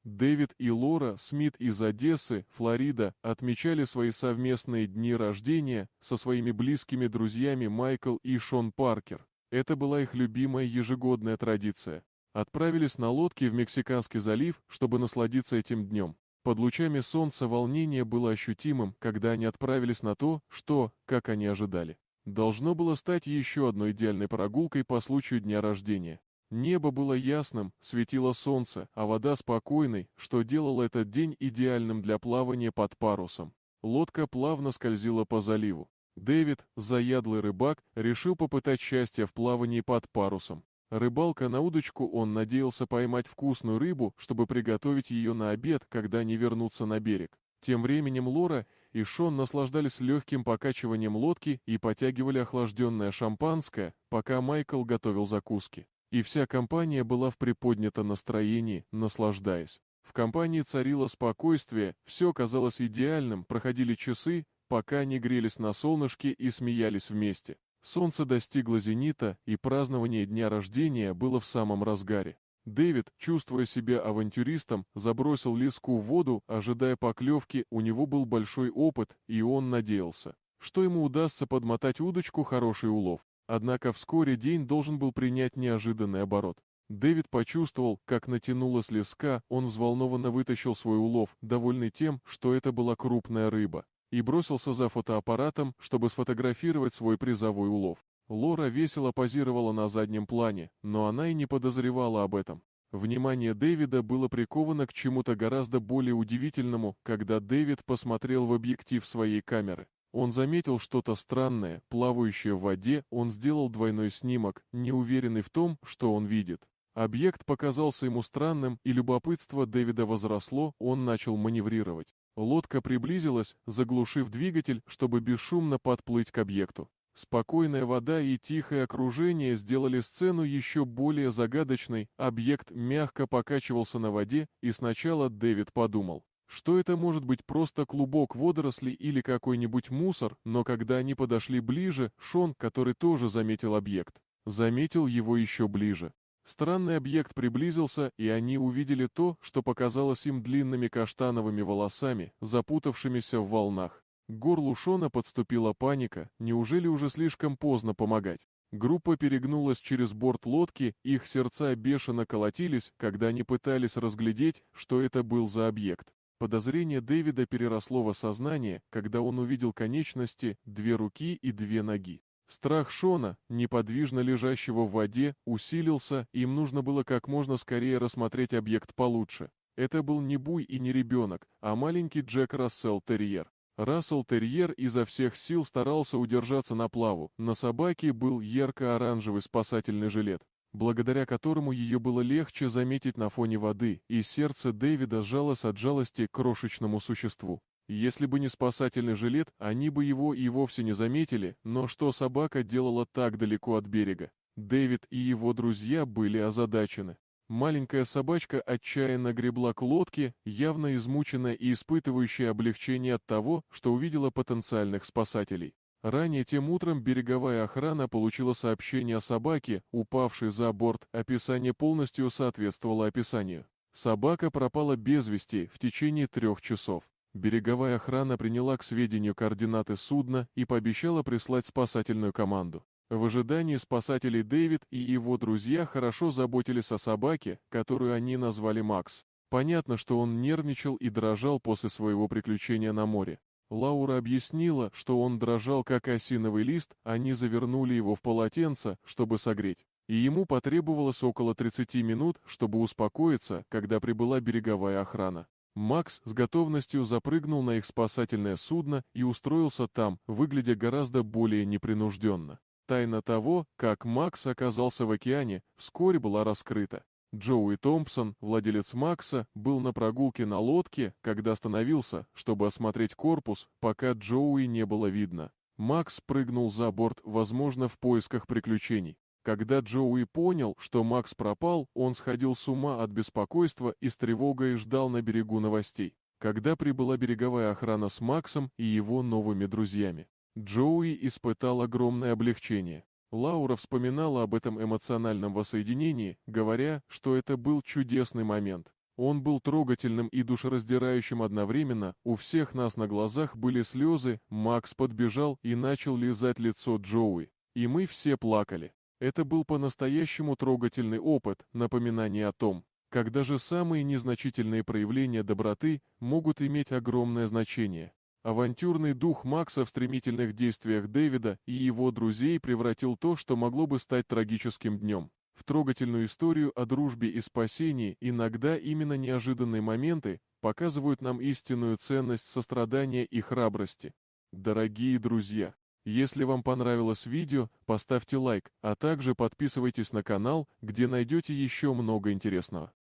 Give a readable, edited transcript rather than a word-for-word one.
Дэвид и Лора Смит из Одессы, Флорида, отмечали свои совместные дни рождения со своими близкими друзьями Майкл и Шон Паркер. Это была их любимая ежегодная традиция. Отправились на лодке в Мексиканский залив, чтобы насладиться этим днем. Под лучами солнца волнение было ощутимым, когда они отправились на то, что, как они ожидали, должно было стать еще одной идеальной прогулкой по случаю дня рождения. Небо было ясным, светило солнце, а вода спокойной, что делало этот день идеальным для плавания под парусом. Лодка плавно скользила по заливу. Дэвид, заядлый рыбак, решил попытать счастье в плавании под парусом. Рыбалка на удочку, он надеялся поймать вкусную рыбу, чтобы приготовить ее на обед, когда они вернутся на берег. Тем временем Лора и Шон наслаждались легким покачиванием лодки и потягивали охлажденное шампанское, пока Майкл готовил закуски. И вся компания была в приподнятом настроении, наслаждаясь. В компании царило спокойствие, все казалось идеальным, проходили часы, пока они грелись на солнышке и смеялись вместе. Солнце достигло зенита, и празднование дня рождения было в самом разгаре. Дэвид, чувствуя себя авантюристом, забросил леску в воду, ожидая поклевки, у него был большой опыт, и он надеялся, что ему удастся подмотать удочку хороший улов. Однако вскоре день должен был принять неожиданный оборот. Дэвид почувствовал, как натянулась леска, он взволнованно вытащил свой улов, довольный тем, что это была крупная рыба, и бросился за фотоаппаратом, чтобы сфотографировать свой призовой улов. Лора весело позировала на заднем плане, но она и не подозревала об этом. Внимание Дэвида было приковано к чему-то гораздо более удивительному, когда Дэвид посмотрел в объектив своей камеры. Он заметил что-то странное, плавающее в воде, он сделал двойной снимок, неуверенный в том, что он видит. Объект показался ему странным, и любопытство Дэвида возросло, он начал маневрировать. Лодка приблизилась, заглушив двигатель, чтобы бесшумно подплыть к объекту. Спокойная вода и тихое окружение сделали сцену еще более загадочной, объект мягко покачивался на воде, и сначала Дэвид подумал, что это может быть просто клубок водорослей или какой-нибудь мусор, но когда они подошли ближе, Шон, который тоже заметил объект, заметил его еще ближе. Странный объект приблизился, и они увидели то, что показалось им длинными каштановыми волосами, запутавшимися в волнах. К горлу Шона подступила паника, неужели уже слишком поздно помогать? Группа перегнулась через борт лодки, их сердца бешено колотились, когда они пытались разглядеть, что это был за объект. Подозрение Дэвида переросло в осознание, когда он увидел конечности, 2 руки и 2 ноги. Страх Шона, неподвижно лежащего в воде, усилился, им нужно было как можно скорее рассмотреть объект получше. Это был не буй и не ребенок, а маленький Джек Рассел-терьер. Рассел-терьер изо всех сил старался удержаться на плаву. На собаке был ярко-оранжевый спасательный жилет, благодаря которому ее было легче заметить на фоне воды, и сердце Дэвида сжалось от жалости к крошечному существу. Если бы не спасательный жилет, они бы его и вовсе не заметили, но что собака делала так далеко от берега? Дэвид и его друзья были озадачены. Маленькая собачка отчаянно гребла к лодке, явно измученная и испытывающая облегчение от того, что увидела потенциальных спасателей. Ранее тем утром береговая охрана получила сообщение о собаке, упавшей за борт, описание полностью соответствовало описанию. Собака пропала без вести в течение 3 часов. Береговая охрана приняла к сведению координаты судна и пообещала прислать спасательную команду. В ожидании спасателей Дэвид и его друзья хорошо заботились о собаке, которую они назвали Макс. Понятно, что он нервничал и дрожал после своего приключения на море. Лаура объяснила, что он дрожал как осиновый лист, они завернули его в полотенце, чтобы согреть. И ему потребовалось около 30 минут, чтобы успокоиться, когда прибыла береговая охрана. Макс с готовностью запрыгнул на их спасательное судно и устроился там, выглядя гораздо более непринужденно. Тайна того, как Макс оказался в океане, вскоре была раскрыта. Джоуи Томпсон, владелец Макса, был на прогулке на лодке, когда остановился, чтобы осмотреть корпус, пока Джоуи не было видно. Макс прыгнул за борт, возможно, в поисках приключений. Когда Джоуи понял, что Макс пропал, он сходил с ума от беспокойства и с тревогой ждал на берегу новостей, когда прибыла береговая охрана с Максом и его новыми друзьями. Джоуи испытал огромное облегчение. Лаура вспоминала об этом эмоциональном воссоединении, говоря, что это был чудесный момент. Он был трогательным и душераздирающим одновременно, у всех нас на глазах были слезы, Макс подбежал и начал лизать лицо Джоуи. И мы все плакали. Это был по-настоящему трогательный опыт, напоминание о том, как даже самые незначительные проявления доброты могут иметь огромное значение. Авантюрный дух Макса в стремительных действиях Дэвида и его друзей превратил то, что могло бы стать трагическим днем, в трогательную историю о дружбе и спасении. Иногда именно неожиданные моменты показывают нам истинную ценность сострадания и храбрости. Дорогие друзья, если вам понравилось видео, поставьте лайк, а также подписывайтесь на канал, где найдете еще много интересного.